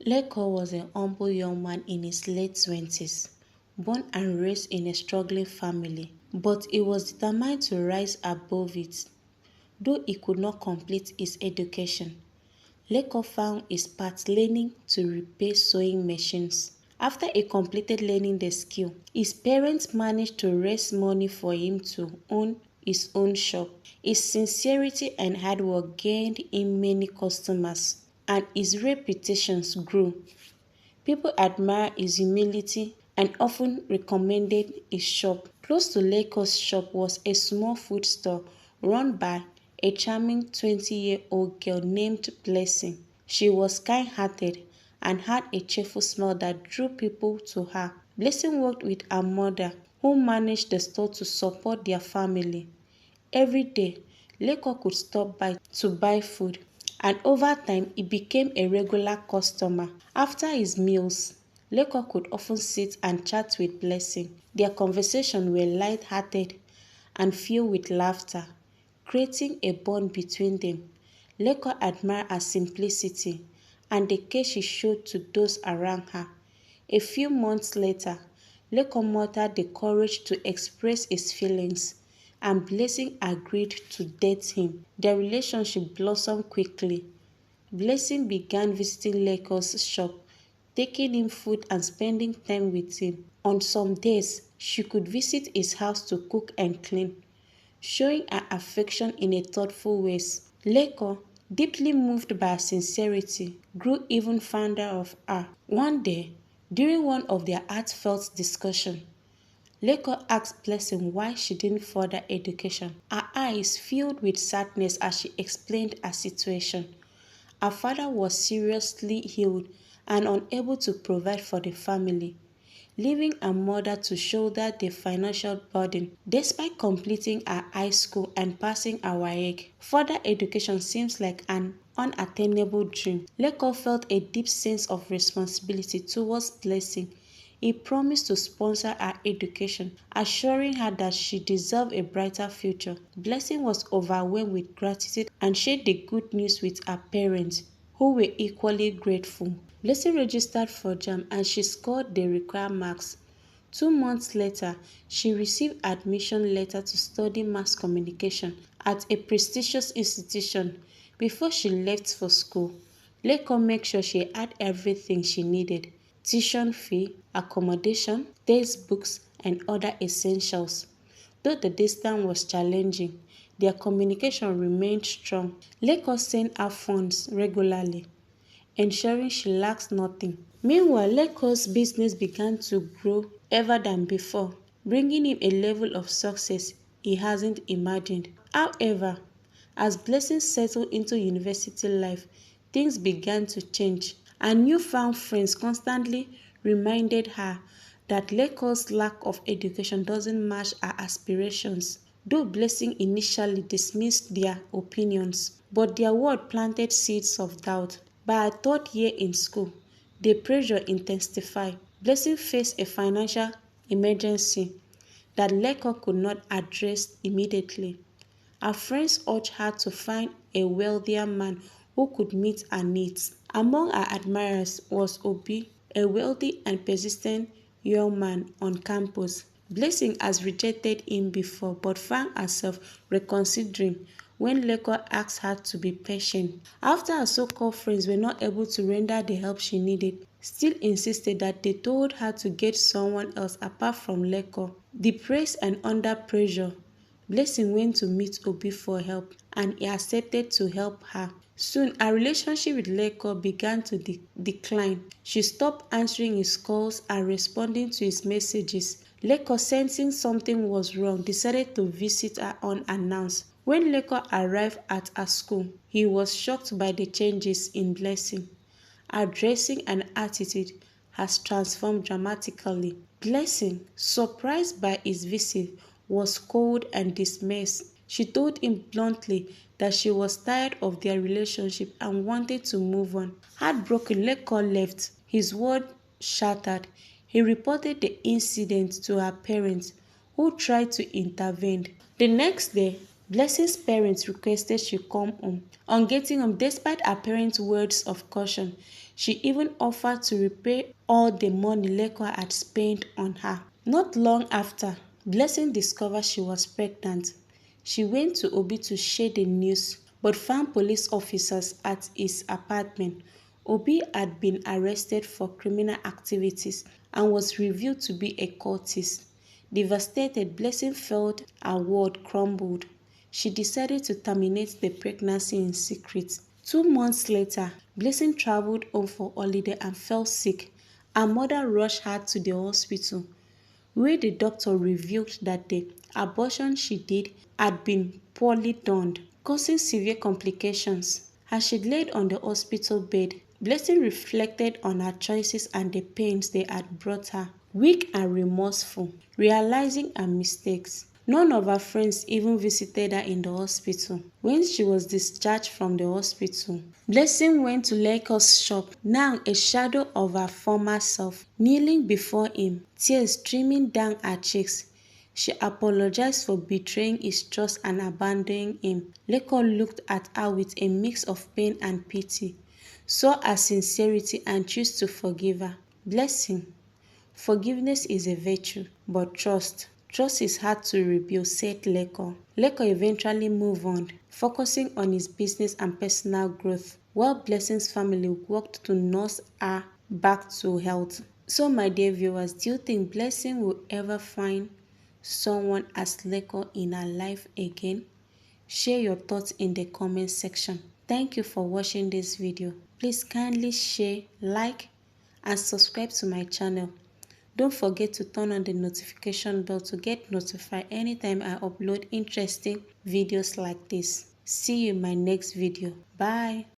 Lekan was a humble young man in his late 20s, born and raised in a struggling family, but he was determined to rise above it. Though he could not complete his education, Lekan found his path learning to repair sewing machines. After he completed learning the skill, his parents managed to raise money for him to own his own shop. His sincerity and hard work gained him many customers, and his reputation grew. People admired his humility and often recommended his shop. Close to Lekan's shop was a small food store run by a charming 20-year-old girl named Blessing. She was kind-hearted and had a cheerful smile that drew people to her. Blessing worked with her mother, who managed the store to support their family. Every day, Lekan could stop by to buy food, and over time he became a regular customer. After his meals, Lekan could often sit and chat with Blessing. Their conversations were light-hearted and filled with laughter, creating a bond between them. Lekan admired her simplicity and the care she showed to those around her. A few months later, Lekan mustered the courage to express his feelings, and Blessing agreed to date him. Their relationship blossomed quickly. Blessing began visiting Lekan's shop, taking him food and spending time with him. On some days, she could visit his house to cook and clean, showing her affection in a thoughtful ways. Lekan, deeply moved by her sincerity, grew even fonder of her. One day, during one of their heartfelt discussions, Lekan asked Blessing why she didn't further education. Her eyes filled with sadness as she explained her situation. Her father was seriously ill and unable to provide for the family, leaving her mother to shoulder the financial burden. Despite completing her high school and passing her WAEC, further education seems like an unattainable dream. Lekan felt a deep sense of responsibility towards Blessing. He promised to sponsor her education, assuring her that she deserved a brighter future. Blessing was overwhelmed with gratitude and shared the good news with her parents, who were equally grateful. Blessing registered for JAM and she scored the required marks. 2 months later, she received admission letter to study mass communication at a prestigious institution. Before she left for school, Lekan made sure she had everything she needed: tuition fee, accommodation, textbooks, and other essentials. Though the distance was challenging, their communication remained strong. Lekan sent her funds regularly, ensuring she lacks nothing. Meanwhile, Lekan's business began to grow ever than before, bringing him a level of success he hasn't imagined. However, as Blessing settled into university life, things began to change. Her newfound friends constantly reminded her that Lekan's lack of education doesn't match her aspirations. Though Blessing initially dismissed their opinions, but their word planted seeds of doubt. By her third year in school, the pressure intensified. Blessing faced a financial emergency that Lekan could not address immediately. Her friends urged her to find a wealthier man who could meet her needs. Among her admirers was Obi, a wealthy and persistent young man on campus. Blessing has rejected him before but found herself reconsidering when Lekan asked her to be patient. After her so-called friends were not able to render the help she needed, still insisted that they told her to get someone else apart from Lekan. Depressed and under pressure, Blessing went to meet Obi for help, and he accepted to help her. Soon, her relationship with Lekan began to decline. She stopped answering his calls and responding to his messages. Lekan, sensing something was wrong, decided to visit her unannounced. When Lekan arrived at her school, he was shocked by the changes in Blessing. Her dressing and attitude has transformed dramatically. Blessing, surprised by his visit, was cold and dismissed. She told him bluntly that she was tired of their relationship and wanted to move on. Heartbroken, Lekan left, his world shattered. He reported the incident to her parents, who tried to intervene. The next day, Blessing's parents requested she come home. On getting home, despite her parents' words of caution, She even offered to repay all the money Lekan had spent on her. Not long after, Blessing discovered she was pregnant. She went to Obi to share the news but found police officers at his apartment. Obi had been arrested for criminal activities and was revealed to be a cultist. Devastated, Blessing felt her world crumbled. She decided to terminate the pregnancy in secret. 2 months later, Blessing traveled home for holiday and fell sick. Her mother rushed her to the hospital, where the doctor revealed that the abortion she did had been poorly done, causing severe complications. As she laid on the hospital bed, Blessing reflected on her choices and the pains they had brought her. Weak and remorseful, realizing her mistakes, none of her friends even visited her in the hospital. When she was discharged from the hospital, Blessing went to Lekan's shop, now a shadow of her former self, kneeling before him, tears streaming down her cheeks. She apologized for betraying his trust and abandoning him. Lekan looked at her with a mix of pain and pity, saw her sincerity and chose to forgive her. Blessing. Forgiveness is a virtue, but trust is hard to rebuild, said Lekan. Lekan eventually moved on, focusing on his business and personal growth, while Blessing's family worked to nurse her back to health. So, my dear viewers, do you think Blessing will ever find someone as Lekan in her life again? Share your thoughts in the comment section. Thank you for watching this video. Please kindly share, like, and subscribe to my channel. Don't forget to turn on the notification bell to get notified anytime I upload interesting videos like this. See you in my next video. Bye.